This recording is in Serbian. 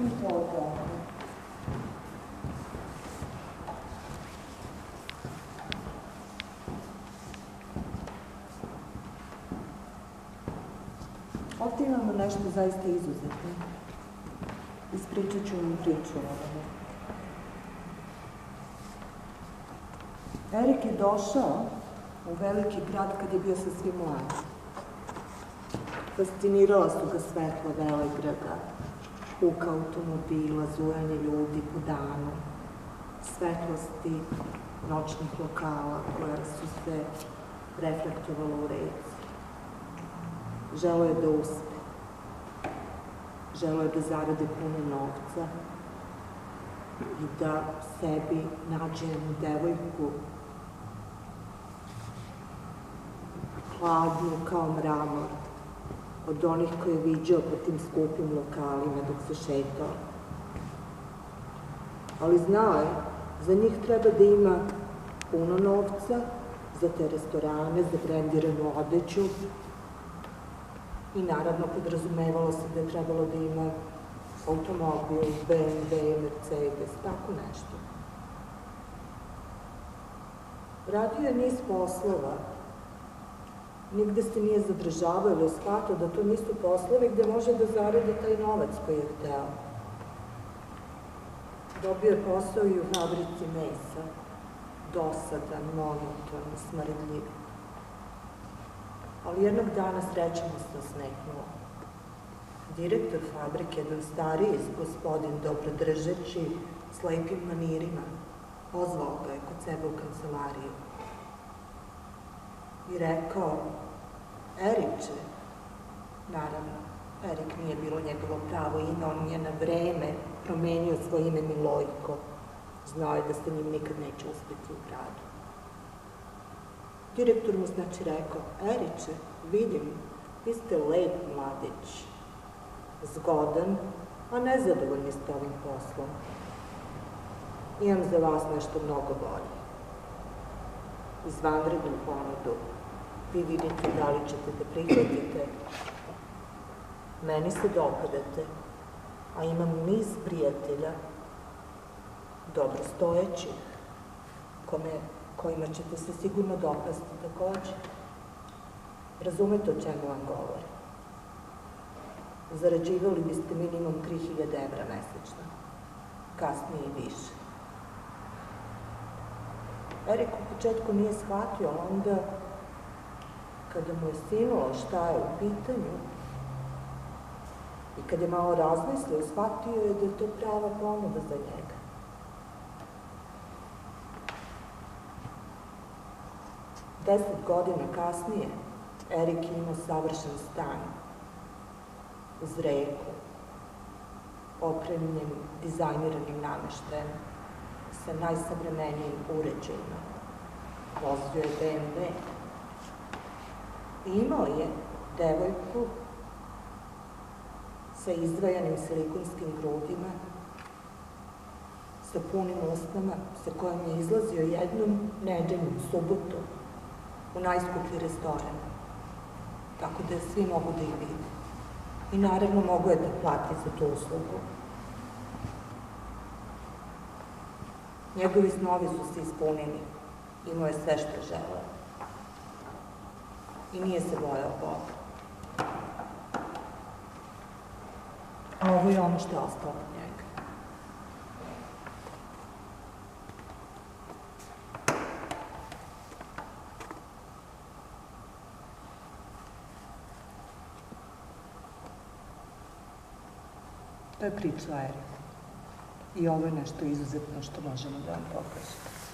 mi to odgovor. Ovdje imamo nešto zaista izuzetno. Ispričat ću vam priču o ovome. Erik je došao u veliki grad kad je bio sasvim mlad. Fascinirala su ga svetla velegrada, huka automobila, zujanje ljudi po danu, svetlosti noćnih lokala koja su se reflektovala u reci. Želeo je da uspe. Želeo je da zarade puno novca i da sebi nađe jednu devojku hladnu kao mramor, od onih koje je viđao po tim skupim lokalima dok se šetao. Ali znao je, za njih treba da ima puno novca, za te restorane, za brendiranu odeću i naravno podrazumevalo se da je trebalo da ima automobil, BMW, Mercedes, tako nešto. Radio je niz poslova, nigde se nije zadržavao ili shvatao da to nisu poslovi gde može da zaradi taj novac koji je hteo. Dobio je posao i u fabrici mesa, dosadan, monoton, smrdljiv. Ali jednog dana sreća mu se osmeknula. Direktor fabrike, jedan stariji gospodin, dobrodržeći, s lepim manirima, pozvao ga je kod sebe u kancelariju i rekao: Eriče, naravno, Erik nije bilo njegovo pravo ime, on je na vreme promenio svoje ime Milojko. Znao je da se njim nikad neće uspeti u gradu. Direktor mu znači rekao: Eriče, vidim, vi ste lep mladić, zgodan, a nezadovoljni ste ovim poslom. Imam za vas nešto mnogo bolje. Izvanrednu ponudu. Vi vidite da li ćete da prihvatite. Meni se dopadate, a imam niz prijatelja, dobrostojećih, kojima ćete se sigurno dopasti takođe. Razumete o čemu vam govorim? Zarađivali biste minimum 3000 evra mesečno, kasnije i više. Erik u početku nije shvatio, a onda, kada mu je sinulo šta je u pitanju i kad je malo razmislio, shvatio je da je to prava ponuda za njega. Deset godina kasnije, Erik je imao savršen stan uz reku, opremljen dizajniranim nameštajem, sa najsavremenijim uređajima. Vozio je BMW. I imao je devojku sa izdvajanim silikonskim grudima, sa punim usnama, sa kojom je izlazio jednom nedeljom, subotom, u najskuplji restoran, tako da svi mogu da ih vide. I naravno mogu je da plati za tu uslugu. Njegovi snovi su se ispunili, imao je sve što želeo. I nije se bojao Boga. A ovo je ono što je ostalo od njega. To je priča o Eriku. I ovo je nešto izuzetno što možemo da vam pokažemo.